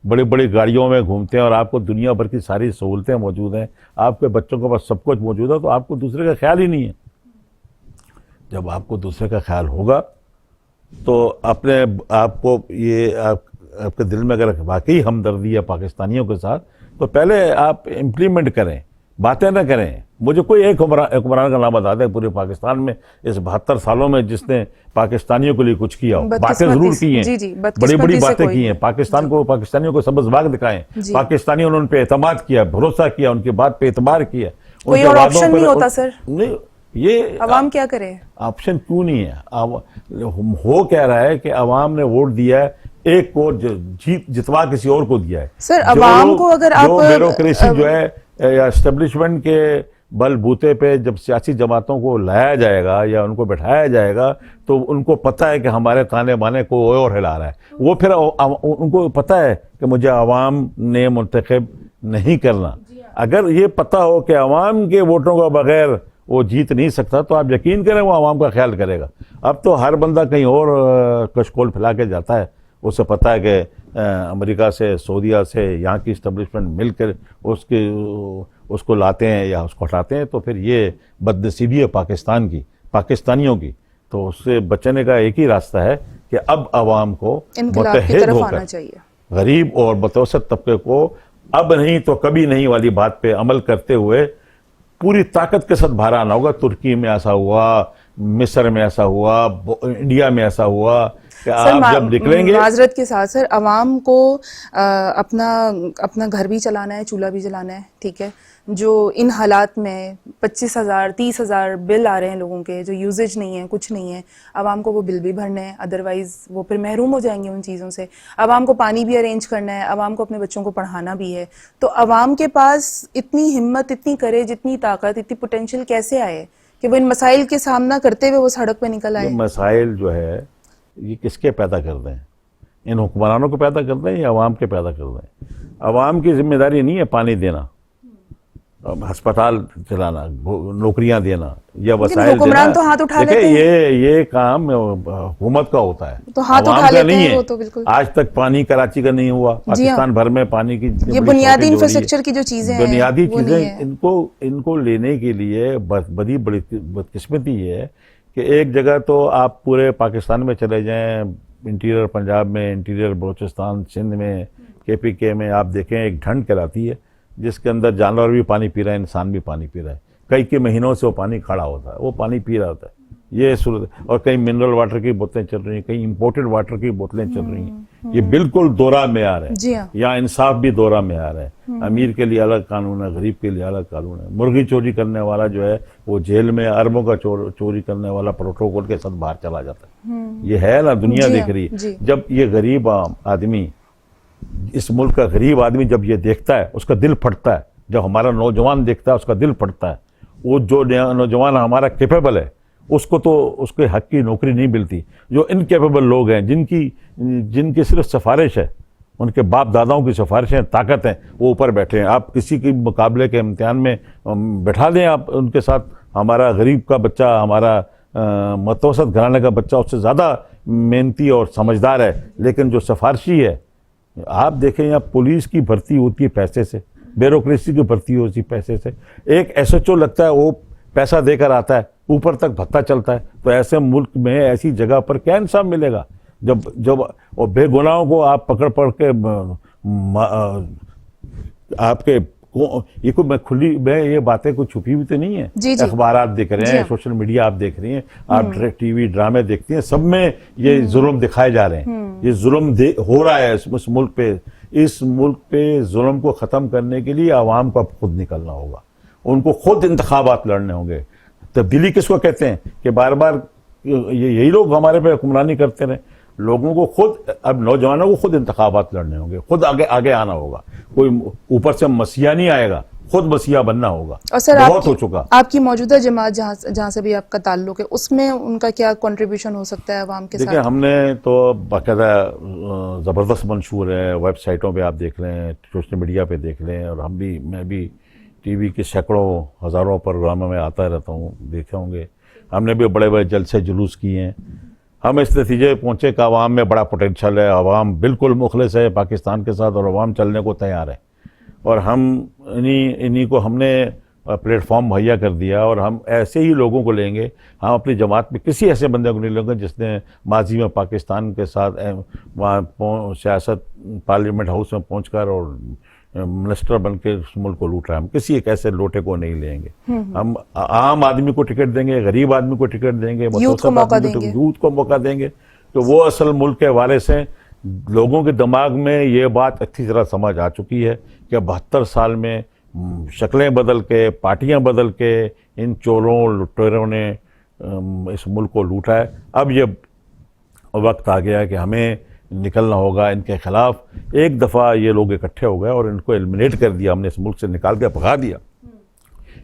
बड़ी बड़ी गाड़ियों में घूमते हैं और आपको दुनिया भर की सारी सहूलतें मौजूद हैं, आपके बच्चों के पास सब कुछ मौजूद है, तो आपको दूसरे का ख्याल ही नहीं है। जब आपको दूसरे का ख्याल होगा तो अपने आपको ये आपके दिल में अगर वाकई हमदर्दी है पाकिस्तानियों के साथ, तो पहले आप इम्प्लीमेंट करें, बातें ना करें। मुझे कोई एक हुक्मरान का नाम बता दें पूरे पाकिस्तान में इस 72 सालों में जिसने पाकिस्तानियों के लिए कुछ किया हो। बातें जरूर की हैं, बड़ी बड़ी बातें की हैं, पाकिस्तानियों को सबज बाग दिखाएं, पाकिस्तानियों ने उन पे एतमाद किया, भरोसा किया, उनकी बात पे एतबार किया। कोई और ऑप्शन नहीं होता सर? नहीं, ये अवाम क्या करे? ऑप्शन क्यों नहीं है? हो कह रहा है कि अवाम ने वोट दिया है, एक को जितवा किसी और को दिया है। सर अवाम को अगर आप ब्यूरोक्रेसी जो है या एस्टेब्लिशमेंट के बलबूते पे जब सियासी जमातों को लाया जाएगा या उनको बैठाया जाएगा, तो उनको पता है कि हमारे ताने बाने को और हिला रहा है। वो फिर उनको पता है कि मुझे अवाम ने मुंतखब नहीं करना। अगर ये पता हो कि अवाम के वोटों का बगैर वो जीत नहीं सकता, तो आप यकीन करें वो आवाम का ख्याल करेगा। अब तो हर बंदा कहीं और कशकोल फैला के जाता है। उसे पता है कि अमेरिका से, सऊदीया से, यहाँ की इस्टेब्लिशमेंट मिलकर उसको लाते हैं या उसको हटाते हैं। तो फिर ये बदनसीबी है पाकिस्तान की, पाकिस्तानियों की। तो उससे बचने का एक ही रास्ता है कि अब आवाम को मुत्तहिद होकर गरीब और मुतवस्सित तबके को अब नहीं तो कभी नहीं वाली बात पे अमल करते हुए पूरी ताकत के साथ बाहर आना होगा। तुर्की में ऐसा हुआ, मिस्र में ऐसा हुआ, इंडिया में ऐसा हुआ, कि आप जब निकलेंगे। माजरत के साथ सर, अवाम को अपना घर भी चलाना है, चूल्हा भी जलाना है, ठीक है। जो इन हालात में 25,000 30,000 बिल आ रहे हैं लोगों के, जो यूजेज नहीं है, कुछ नहीं है, अवाम को वो बिल भी भरने हैं, अदरवाइज वो फिर महरूम हो जाएंगे उन चीज़ों से। अवाम को पानी भी अरेंज करना है, अवाम को अपने बच्चों को पढ़ाना भी है। तो अवाम के पास इतनी हिम्मत, इतनी करेज, इतनी ताकत, इतनी पोटेंशियल कैसे आए कि वो इन मसाइल के सामना करते हुए वो सड़क पे निकल आए? ये मसाइल जो है ये किसके पैदा करते हैं? इन हुक्मरानों को पैदा करते हैं या अवाम के पैदा करते हैं? अवाम की जिम्मेदारी नहीं है पानी देना, अस्पताल चलाना, नौकरियां देना या वसाइल हुक्मरान देना। तो हाथ उठा देखिए, लेते हैं। ये काम हुकूमत का होता है, तो हाथ अवाम उठा का लेते नहीं हैं है। वो तो बिल्कुल। आज तक पानी कराची का नहीं हुआ, पाकिस्तान भर में पानी की ये बुनियादी इंफ्रास्ट्रक्चर की जो चीजें हैं, बुनियादी वो नहीं है। चीजें इनको लेने के लिए बड़ी बदकिस्मती है कि एक जगह तो आप पूरे पाकिस्तान में चले जाएं, इंटीरियर पंजाब में, इंटीरियर बलूचिस्तान, सिंध में, KPK में आप देखें, एक ठंड कहलाती है जिसके अंदर जानवर भी पानी पी रहे हैं, इंसान भी पानी पी रहा है। कई महीनों से वो पानी खड़ा होता है, वो पानी पी रहा होता है। ये सूरत, और कई मिनरल वाटर की बोतलें चल रही हैं, कई इंपोर्टेड वाटर की बोतलें चल रही हैं। ये बिल्कुल दोहरा मेयार है। जी हाँ। यहाँ इंसाफ भी दोहरा मेयार है। अमीर के लिए अलग कानून है, गरीब के लिए अलग कानून है। मुर्गी चोरी करने वाला जो है वो जेल में, अरबों का चोरी करने वाला प्रोटोकॉल के साथ बाहर चला जाता है। ये है ना, दुनिया देख रही है। जब ये गरीब आदमी, इस मुल्क का गरीब आदमी जब ये देखता है, उसका दिल फटता है। जब हमारा नौजवान देखता है, उसका दिल फटता है। वो जो नौजवान हमारा कैपेबल है, उसको तो उसके हक की नौकरी नहीं मिलती। जो इनकेपेबल लोग हैं, जिनकी सिर्फ सिफारिश है, उनके बाप दादाओं की सिफारिशें, ताकत हैं, वो ऊपर बैठे हैं। आप किसी के मुकाबले के इम्तिहान में बैठा दें आप उनके साथ, हमारा गरीब का बच्चा, हमारा मतवसत घराने का बच्चा उससे ज़्यादा मेहनती और समझदार है। लेकिन जो सिफारशी है, आप देखें, यहाँ पुलिस की भर्ती होती है पैसे से, ब्यूरोक्रेसी की भर्ती होती है पैसे से। एक SHO लगता है, वो पैसा देकर आता है, ऊपर तक भत्ता चलता है। तो ऐसे मुल्क में, ऐसी जगह पर क्या इंसाफ मिलेगा? जब और बेगुनाहों को आप पकड़ के आपके ये कोई मैं ये बातें कोई छुपी हुई तो नहीं है। अखबार आप देख रहे हैं, सोशल मीडिया आप देख रही हैं, आप TV ड्रामे देखती हैं, सब में ये जुल्म दिखाए जा रहे हैं। ये जुल्म हो रहा है इस मुल्क पे। इस मुल्क पे जुल्म को ख़त्म करने के लिए आवाम को अब खुद निकलना होगा। उनको खुद इंतखाबात लड़ने होंगे। तब्दीली किसको कहते हैं कि बार बार यही लोग हमारे पे हुक्मरानी करते रहे। लोगों को खुद, अब नौजवानों को खुद इंतखाबात लड़ने होंगे, खुद आगे आना होगा। कोई ऊपर से मसीहा नहीं आएगा, खुद मसीहा बनना होगा। और सर, बहुत हो चुका। आपकी मौजूदा जमात जहाँ से भी आपका ताल्लुक है, उसमें उनका क्या कंट्रीब्यूशन हो सकता है अवाम के साथ? देखिए, हमने तो बाकायदा ज़बरदस्त मंशूर है, वेबसाइटों पे आप देख लें, सोशल मीडिया पे देख लें, और मैं भी TV के सैकड़ों हज़ारों प्रोग्रामों में आता रहता हूँ, देखे होंगे। हमने भी बड़े बड़े जलसे जुलूस किए हैं। हम इस नतीजे पहुँचे कि अवाम में बड़ा पोटेंशल है, अवाम बिल्कुल मुखलिस है पाकिस्तान के साथ, और अवाम चलने को तैयार है। और हम इन्हीं को हमने प्लेटफॉर्म मुहैया कर दिया, और हम ऐसे ही लोगों को लेंगे। हम अपनी जमात में किसी ऐसे बंदे को नहीं लेंगे जिसने माजी में पाकिस्तान के साथ वहाँ सियासत, पार्लियामेंट हाउस में पहुँचकर और मिनिस्टर बन के उस मुल्क को लूट रहा है। हम किसी एक ऐसे लोटे को नहीं लेंगे। हम आम आदमी को टिकट देंगे, गरीब आदमी को टिकट देंगे, यूथ को मौका देंगे। तो वो असल मुल्क के वारिस हैं। लोगों के दिमाग में ये बात अच्छी तरह समझ आ चुकी है कि 72 साल में शक्लें बदल के, पार्टियां बदल के इन चोरों लुटेरों ने इस मुल्क को लूटा है। अब ये वक्त आ गया है कि हमें निकलना होगा इनके खिलाफ। एक दफ़ा ये लोग इकट्ठे हो गए और इनको एलिमिनेट कर दिया हमने, इस मुल्क से निकाल के भगा दिया।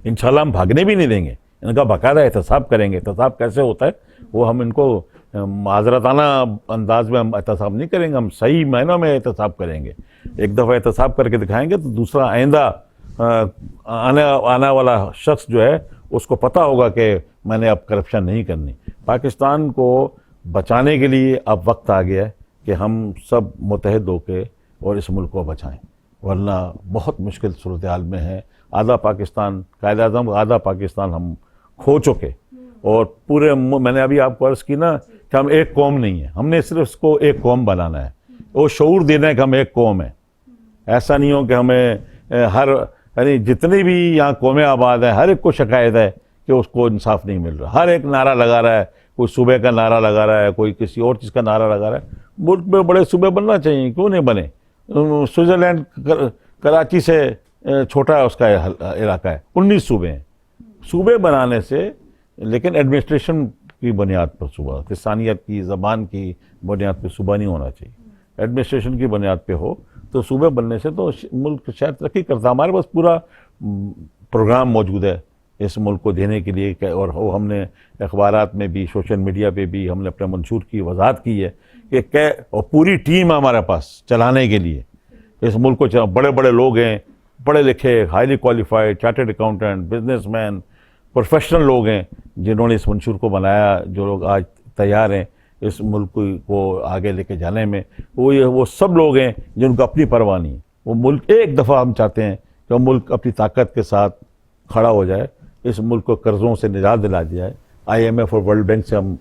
इंशाल्लाह हम भागने भी नहीं देंगे, इनका बाकायदा एहतसाब करेंगे। एहतसाब कैसे होता है वो हम इनको माजरताना अंदाज में हम एहतसाब नहीं करेंगे, हम सही मायनों में एहतसाब करेंगे। एक दफ़ा एहतसाब करके दिखाएंगे तो दूसरा आइंदा आने वाला शख्स जो है उसको पता होगा कि मैंने अब करप्शन नहीं करनी। पाकिस्तान को बचाने के लिए अब वक्त आ गया है कि हम सब मुत्तहिद होकर और इस मुल्क को बचाएं, वरना बहुत मुश्किल सूरत हाल में है। आधा पाकिस्तान, कायद-ए-आज़म आधा पाकिस्तान हम खो चुके। और पूरे मैंने अभी आपको अर्ज़ की ना कि हम एक कौम नहीं है, हमने सिर्फ इसको एक कौम बनाना है, वो शऊर देना है कि हम एक कौम है। ऐसा नहीं हो कि हमें यानी जितनी भी यहाँ कौमें आबाद हैं, हर एक को शिकायत है कि उसको इंसाफ नहीं मिल रहा। हर एक नारा लगा रहा है कोई सूबे का नारा लगा रहा है, कोई किसी और चीज़ का नारा लगा रहा है। मुल्क में बड़े सूबे बनना चाहिए, क्यों नहीं बने। स्विट्ज़रलैंड कराची से छोटा है उसका इलाका है, 19 सूबे हैं। सूबे बनाने से, लेकिन एडमिनिस्ट्रेशन की बुनियाद पर सूबा, किसानियत की, ज़बान की बुनियाद पर सूबा नहीं होना चाहिए। एडमिनिस्ट्रेशन की बुनियाद पे हो तो सूबे बनने से तो मुल्क शायद तरक्की करता। हमारे पास पूरा प्रोग्राम मौजूद है इस मुल्क को देने के लिए, और वो हमने अखबारात में भी, सोशल मीडिया पे भी हमने अपने मंशूर की वजाहत की है कि और पूरी टीम है हमारे पास चलाने के लिए इस मुल्क को। बड़े बड़े लोग हैं, पढ़े लिखे, highly qualified, chartered accountant, businessman, professional लोग हैं जिन्होंने इस मंशूर को बनाया। जो लोग आज तैयार हैं इस मुल्क को आगे लेके जाने में, वो सब लोग हैं जिनको अपनी परवाह नहीं है। वो मुल्क एक दफ़ा हम चाहते हैं कि मुल्क अपनी ताकत के साथ खड़ा हो जाए, इस मुल्क को कर्जों से निजात दिला दिया जाए, IMF और वर्ल्ड बैंक से हम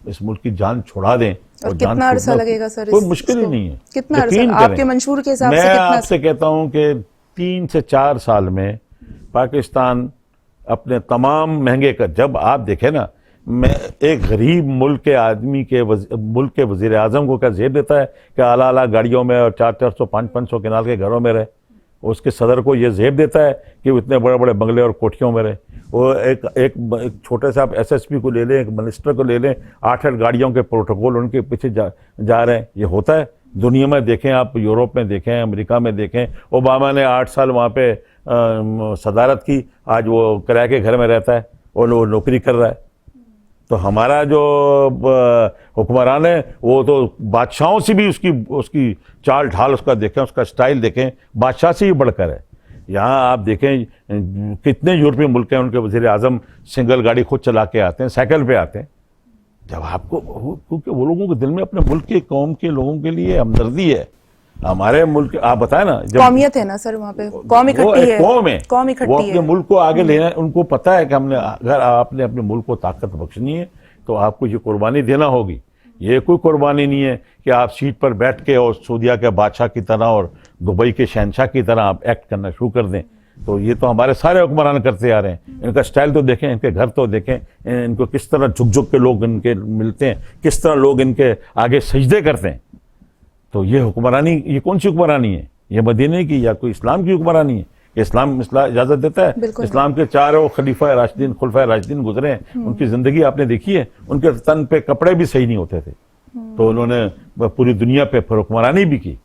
इस मुल्क की जान छुड़ा दें। और कितना अरसा लगेगा सर? कोई मुश्किल ही नहीं है। कितना अरसा आपके मंशूर के हिसाब से? मैं आपसे कहता हूं कि 3 से 4 साल में पाकिस्तान अपने तमाम महंगे कर, जब आप देखें ना, मैं एक गरीब मुल्क के आदमी के मुल्क के वजीर आजम को क्या जेब देता है कि आला आला गाड़ियों में और 400-400, 500-500 किनाल के घरों में रहे। उसके सदर को ये जेब देता है कि वो इतने बड़े बड़े बंगले और कोठियों में रहे। वो एक छोटे से आप SSP को ले लें, एक मिनिस्टर को ले लें, 8-8 गाड़ियों के प्रोटोकॉल उनके पीछे जा रहे हैं। ये होता है दुनिया में, देखें आप, यूरोप में देखें, अमेरिका में देखें। ओबामा ने 8 साल वहाँ पे सदारत की, आज वो किराए के घर में रहता है और वो नौकरी कर रहा है। तो हमारा जो हुक्मरान है वो तो बादशाहों से भी उसकी चाल ढाल उसका देखें, उसका स्टाइल देखें, बादशाह से ही बढ़कर है। यहाँ आप देखें कितने यूरोपीय मुल्क हैं, उनके वज़ीर आज़म सिंगल गाड़ी खुद चला के आते हैं, साइकिल पे आते हैं। जब आपको, क्योंकि वो लोगों के दिल में अपने मुल्क के, कौम के लोगों के लिए हमदर्दी है। हमारे मुल्क, आप बताएं ना, जब कौमियत है ना सर, वहाँ पे कौम इकट्ठी है, कौम इकट्ठी है, वो अपने मुल्क को आगे लेना है। उनको पता है कि हमने, अगर आपने अपने मुल्क को ताकत बख्शनी है तो आपको ये कुर्बानी देना होगी। ये कोई कुर्बानी नहीं है कि आप सीट पर बैठ के और सऊदीया के बादशाह की तरह और दुबई के शहनशाह की तरह आप एक्ट करना शुरू कर दें। तो ये तो हमारे सारे हुक्मरान करते आ रहे हैं। इनका स्टाइल तो देखें, इनके घर तो देखें, इनको किस तरह झुक झुक के लोग इनके मिलते हैं, किस तरह लोग इनके आगे सजदे करते हैं। तो ये हुक्मरानी, ये कौन सी हुक्मरानी है? ये मदीने की या कोई इस्लाम की हुक्मरानी है? इस्लाम इजाजत देता है? इस्लाम के 4 खुलफाए राशिदीन गुजरे हैं, उनकी जिंदगी आपने देखी है। उनके तन पे कपड़े भी सही नहीं होते थे, तो उन्होंने पूरी दुनिया पे फिर हुक्मरानी भी की।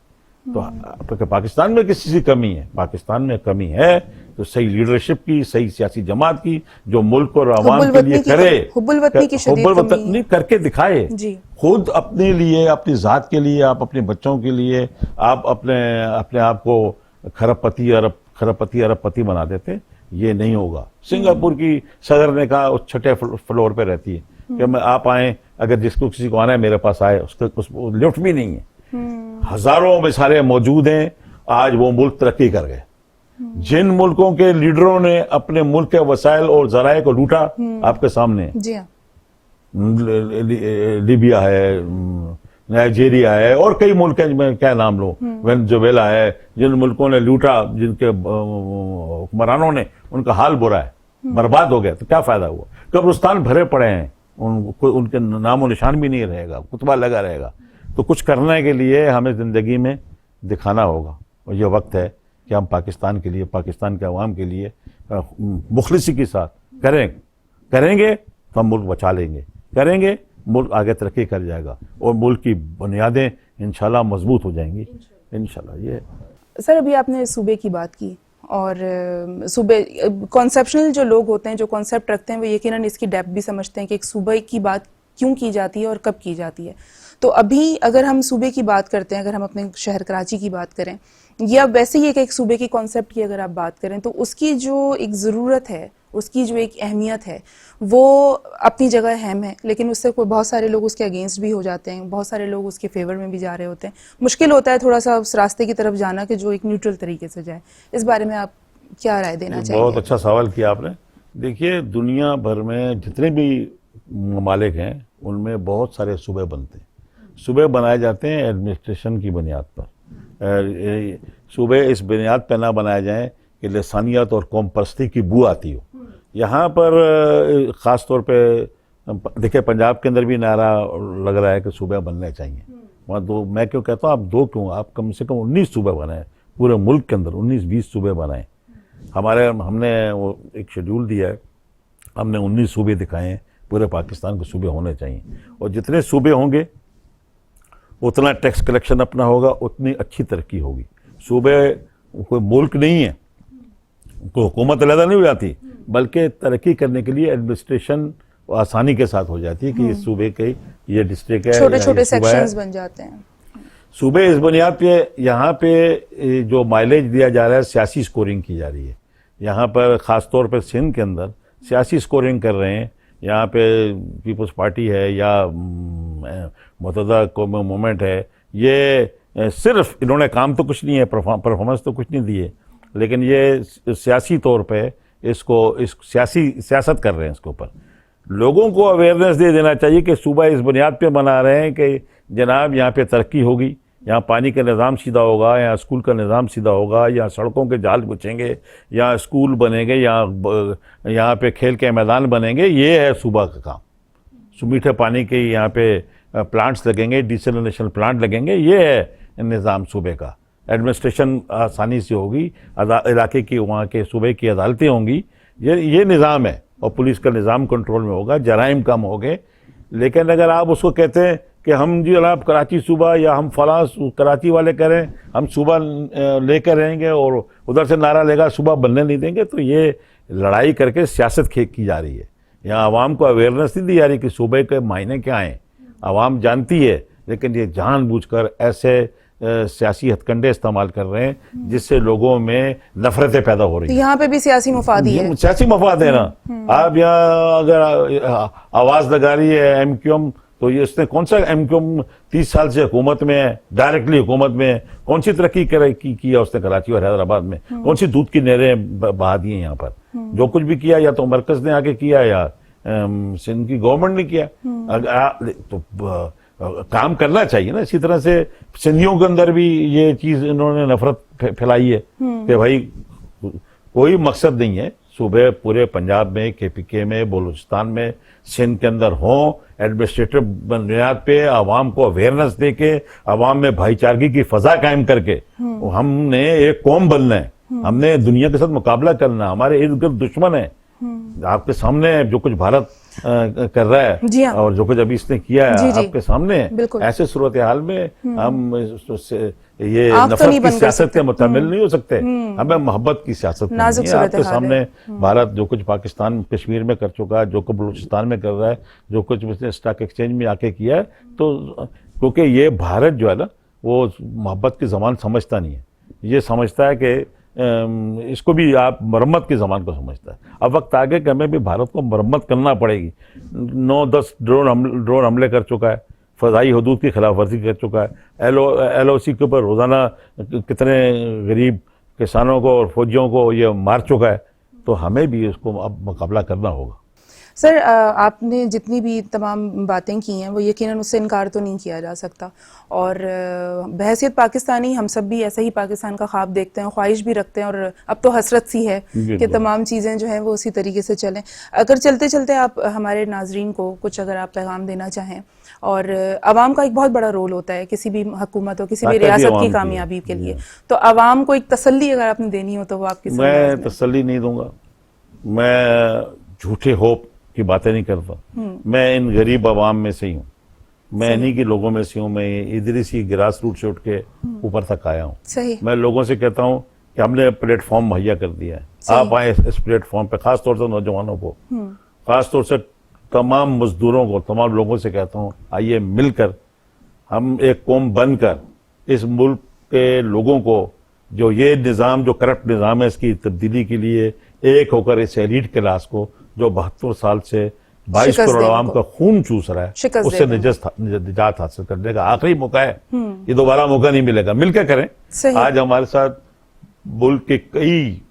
तो पाकिस्तान में किस चीज़ की कमी है? पाकिस्तान में कमी है तो सही लीडरशिप की, सही सियासी जमात की, जो मुल्क और आवाम के लिए करे, हुब्बुल करके दिखाए। खुद अपने लिए, अपनी जात के लिए, आप अपने बच्चों के लिए, आप अपने आप को खरबपति अरबपति बना देते। ये नहीं होगा। सिंगापुर की सदर ने कहा, उस 6ठे फ्लोर पे रहती है, कि मैं आप आए, अगर जिसको किसी को आना है मेरे पास आए। उसको लिफ्ट भी नहीं है। हजारों मिसालें मौजूद हैं। आज वो मुल्क तरक्की कर गए। जिन मुल्कों के लीडरों ने अपने मुल्क के वसाइल और जराए को लूटा, आपके सामने है। लीबिया है, नाइजीरिया है, और कई मुल्क हैं, मैं क्या नाम लो, वेनेजुएला है। जिन मुल्कों ने लूटा, जिनके हुक्मरानों ने, उनका हाल बुरा है, बर्बाद हो गया। तो क्या फायदा हुआ? कब्रिस्तान भरे पड़े हैं, उनके नामो निशान भी नहीं रहेगा, कुतबा लगा रहेगा। तो कुछ करने के लिए हमें ज़िंदगी में दिखाना होगा, और ये वक्त है कि हम पाकिस्तान के लिए, पाकिस्तान के अवाम के लिए मुखलिसी के साथ करेंगे तो हम मुल्क बचा लेंगे, करेंगे मुल्क आगे तरक्की कर जाएगा, और मुल्क की बुनियादें इंशाल्लाह मजबूत हो जाएंगी इंशाल्लाह। ये सर, अभी आपने सूबे की बात की, और सूबे कॉन्सेप्शनल जो लोग होते हैं, जो कॉन्सेप्ट रखते हैं, वो यकीनन इसकी डेप्थ भी समझते हैं कि एक सूबे की बात क्यों की जाती है और कब की जाती है। तो अभी अगर हम सूबे की बात करते हैं, अगर हम अपने शहर कराची की बात करें, या वैसे ही एक सूबे की कॉन्सेप्ट की अगर आप बात करें, तो उसकी जो एक ज़रूरत है, उसकी जो एक अहमियत है, वो अपनी जगह अहम है। लेकिन उससे कोई बहुत सारे लोग उसके अगेंस्ट भी हो जाते हैं, बहुत सारे लोग उसके फेवर में भी जा रहे होते हैं। मुश्किल होता है थोड़ा सा उस रास्ते की तरफ जाना कि जो एक न्यूट्रल तरीके से जाए। इस बारे में आप क्या राय देना चाहिए? बहुत अच्छा सवाल किया आपने। देखिए, दुनिया भर में जितने भी ममालिक हैं, उनमें बहुत सारे सूबे बनते हैं। सूबे बनाए जाते हैं एडमिनिस्ट्रेशन की बुनियाद पर। सूबे इस बुनियाद पर ना बनाए जाएं कि लसानियत और कौम परस्ती की बू आती हो। यहाँ पर ख़ास तौर पे देखिए पंजाब के अंदर भी नारा लग रहा है कि सूबे बनने चाहिए। वहाँ दो, मैं क्यों कहता हूँ आप दो क्यों, आप कम से कम 19 सूबे बनाए, पूरे मुल्क के अंदर 19-20 सूबे बनाए। हमने वो एक शेड्यूल दिया है, हमने 19 सूबे दिखाए हैं, पूरे पाकिस्तान के सूबे होने चाहिए। और जितने सूबे होंगे उतना टैक्स कलेक्शन अपना होगा, उतनी अच्छी तरक्की होगी। सूबे कोई मुल्क नहीं है, कोई हुकूमत अलग नहीं हो जाती, बल्कि तरक्की करने के लिए एडमिनिस्ट्रेशन आसानी के साथ हो जाती है कि इस सूबे के ये डिस्ट्रिक्ट है, छोटे छोटे ये सूबा है। सेक्शंस बन जाते हैं। सूबे इस बुनियाद पे यहाँ पे जो माइलेज दिया जा रहा है, सियासी स्कोरिंग की जा रही है। यहाँ पर ख़ास तौर पर सिंध के अंदर सियासी स्कोरिंग कर रहे हैं। यहाँ पे पीपल्स पार्टी है या मुतहदा मूवमेंट है, ये सिर्फ इन्होंने काम तो कुछ नहीं है, परफॉर्मेंस तो कुछ नहीं दी है, लेकिन ये सियासी तौर पे इस सियासत कर रहे हैं। इसके ऊपर लोगों को अवेयरनेस दे देना चाहिए कि सूबा इस बुनियाद पे बना रहे हैं कि जनाब यहाँ पे तरक्की होगी, यहाँ पानी का निज़ाम सीधा होगा, यहाँ स्कूल का निज़ाम सीधा होगा, यहाँ सड़कों के जाल बिछेंगे, यहाँ स्कूल बनेंगे, यहाँ पे खेल के मैदान बनेंगे। ये है सूबा का काम। मीठे पानी के यहाँ पे प्लांट्स लगेंगे, डिसलिनेशन प्लांट लगेंगे। ये है निज़ाम सूबे का। एडमिनिस्ट्रेशन आसानी से होगी, इलाके की वहाँ के सूबे की अदालतें होंगी। ये निज़ाम है और पुलिस का निज़ाम कंट्रोल में होगा, जराइम कम होंगे। लेकिन अगर आप उसको कहते हैं कि हम जी जनाब कराची सूबा या हम फलां कराची वाले करें, हम सूबा लेकर रहेंगे और उधर से नारा लेगा सूबा बनने नहीं देंगे, तो ये लड़ाई करके सियासत की जा रही है। यहाँ आवाम को अवेयरनेस नहीं दी जा रही कि सूबे के मायने क्या हैं। आवाम जानती है, लेकिन ये जानबूझकर ऐसे सियासी हथकंडे इस्तेमाल कर रहे हैं जिससे लोगों में नफरतें पैदा हो रही हैं। यहाँ पे भी सियासी मफाद ही है। सियासी मफाद है ना। आप यहाँ अगर आवाज लगा रही है MQM, तो ये इसने कौन सा MQM 30 साल से हुकूमत में है, डायरेक्टली हुकूमत में है, कौन सी तरक्की किया उसने कराची और हैदराबाद में, कौन सी दूध की नहरें बहा दी हैं यहाँ पर। जो कुछ भी किया या तो मरकज ने आके किया या सिंध की गवर्नमेंट ने किया। तो काम करना चाहिए ना। इसी तरह से सिंधियों के अंदर भी ये चीज इन्होंने नफरत फैलाई है कि भाई कोई मकसद नहीं है सूबे पूरे पंजाब में, KPK में, बलूचिस्तान में, सिंध के अंदर हों, एडमिनिस्ट्रेटिव बुनियाद पे आवाम को अवेयरनेस दे के आवाम में भाईचारगी की फजा कायम करके हमने एक कौम बनना है। हमने दुनिया के साथ मुकाबला करना। हमारे इर्द गिर्द दुश्मन है, आपके सामने जो कुछ भारत कर रहा है जी हाँ। और जो कुछ अभी इसने किया है आपके सामने, ऐसे सूरत हाल में हम ये नफरत की सियासत के मुताबिक नहीं हो सकते। हमें मोहब्बत की सियासत करनी है। आपके सामने भारत जो कुछ पाकिस्तान कश्मीर में कर चुका है, जो कुछ बलूचिस्तान में कर रहा है, जो कुछ उसने स्टॉक एक्सचेंज में आके किया है, तो क्योंकि ये भारत जो है ना वो मोहब्बत की ज़बान समझता नहीं है। ये समझता है कि इसको भी आप मरम्मत की ज़बान को समझता है। अब वक्त आ गया कि हमें भी भारत को मरम्मत करना पड़ेगी। 9-10 ड्रोन हमले कर चुका है, फ़ज़ाई हदूद की खिलाफ वर्जी कर चुका है, LOC के ऊपर रोज़ाना कितने गरीब किसानों को और फौजियों को ये मार चुका है। तो हमें भी इसको अब मुकाबला करना होगा। सर, आपने जितनी भी तमाम बातें की हैं वो यकीनन उससे इनकार तो नहीं किया जा सकता। और बहैसियत पाकिस्तानी हम सब भी ऐसा ही पाकिस्तान का ख्वाब देखते हैं, ख्वाहिश भी रखते हैं, और अब तो हसरत सी है कि तमाम चीज़ें जो हैं वो उसी तरीके से चलें। अगर चलते चलते आप हमारे नाजरीन को कुछ अगर आप पैगाम देना चाहें, और आवाम का एक बहुत बड़ा रोल होता है किसी भी हुकूमत हो, किसी भी रियासत की कामयाबी के लिए, तो आवाम को एक तसल्ली अगर आपने देनी हो तो वो आपकी। मैं तसल्ली नहीं दूंगा, मैं झूठे होप की बातें नहीं करता। मैं इन गरीब आवाम में से ही हूँ, मैं इन्हीं के लोगों में से हूँ। मैं इधर सी ग्रास रूट से उठ के ऊपर तक आया हूँ। मैं लोगों से कहता हूँ कि हमने प्लेटफॉर्म मुहैया कर दिया है, आप आए इस प्लेटफॉर्म पे। खास तौर से नौजवानों को, खास तौर से तमाम मजदूरों को, तमाम लोगों से कहता हूँ आइए मिलकर हम एक कौम बनकर इस मुल्क के लोगों को, जो ये निज़ाम, जो करप्ट निज़ाम है, इसकी तब्दीली के लिए एक होकर इस एलीट क्लास को जो 72 साल से 22 करोड़ आवाम का खून चूस रहा है, उससे निजात हासिल करने का आखिरी मौका है। ये दोबारा मौका नहीं मिलेगा। मिलकर करें। आज हमारे साथ मुल्क के कई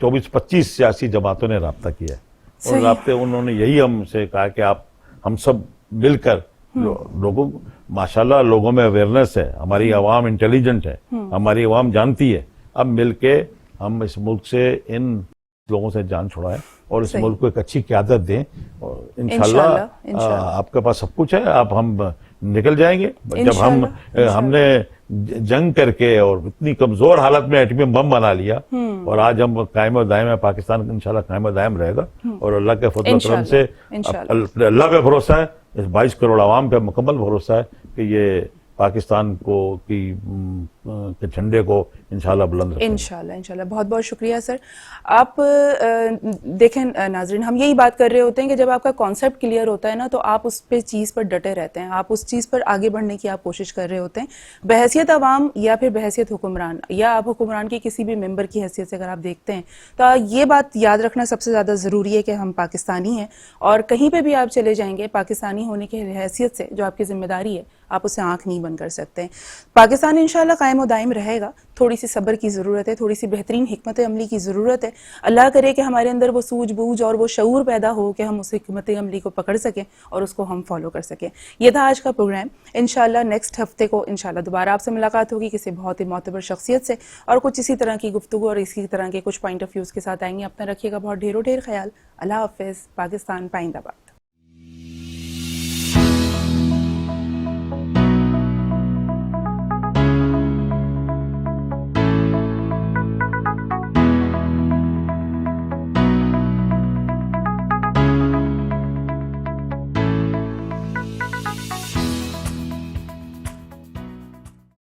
24-25 सियासी जमातों ने राब्ता किया है और राब्ते उन्होंने यही हमसे कहा कि आप हम सब मिलकर लोगों, माशाल्लाह लोगों में अवेयरनेस है, हमारी आवाम इंटेलिजेंट है, हमारी आवाम जानती है। अब मिलके हम इस मुल्क से इन लोगों से जान छुड़ाएं और इस सही। मुल्क को एक अच्छी क़यादत दें, और इंशाल्लाह, इंशाल्लाह। आपके पास सब कुछ है, आप हम निकल जाएंगे। जब हम इंशाल्लाह, हमने जंग करके और इतनी कमजोर हालत में एटमी बम बना लिया, और आज हम कायम और दायम है, पाकिस्तान इंशाल्लाह कायम और दायम रहेगा, और अल्लाह के फजल करम से इंशाल्लाह। अल्लाह पे भरोसा है, इस 22 करोड़ आवाम पे मुकम्मल भरोसा है कि ये पाकिस्तान के झंडे को इंशाल्लाह बुलंद रखेंगे। इंशाल्लाह, इंशाल्लाह। बहुत बहुत शुक्रिया सर। आप देखें नाजरीन, हम यही बात कर रहे होते हैं कि जब आपका कॉन्सेप्ट क्लियर होता है ना, तो आप उस पे चीज़ पर डटे रहते हैं, आप उस चीज़ पर आगे बढ़ने की आप कोशिश कर रहे होते हैं, बहैसियत अवाम या फिर बहैसियत हुक्मरान, या आप हुक्मरान के किसी भी मेंबर की हैसियत से अगर आप देखते हैं, तो ये बात याद रखना सबसे ज़्यादा ज़रूरी है कि हम पाकिस्तानी हैं, और कहीं पर भी आप चले जाएंगे पाकिस्तानी होने की हैसियत से जो आपकी जिम्मेदारी है, आप उससे आंख नहीं बंद कर सकते। पाकिस्तान इंशाल्लाह कायम और दायम रहेगा। थोड़ी सी सब्र की ज़रूरत है, थोड़ी सी बेहतरीन हिकमत अमली की ज़रूरत है। अल्लाह करे कि हमारे अंदर वो सूझबूझ और वो शऊर पैदा हो कि हम उस हिकमत अमली को पकड़ सकें और उसको हम फॉलो कर सकें। ये था आज का प्रोग्राम। इंशाल्लाह नेक्स्ट हफ्ते को इंशाल्लाह दोबारा आपसे मुलाकात होगी किसी बहुत ही मोतबर शख्सियत से, और कुछ इसी तरह की गुफ्तगू और इसी तरह के कुछ पॉइंट ऑफ व्यूज़ के साथ आएंगे। अपना रखिएगा बहुत ढेरों ढेर ख्याल। अल्लाह हाफ़िज़। पाकिस्तान पाइंदाबाद।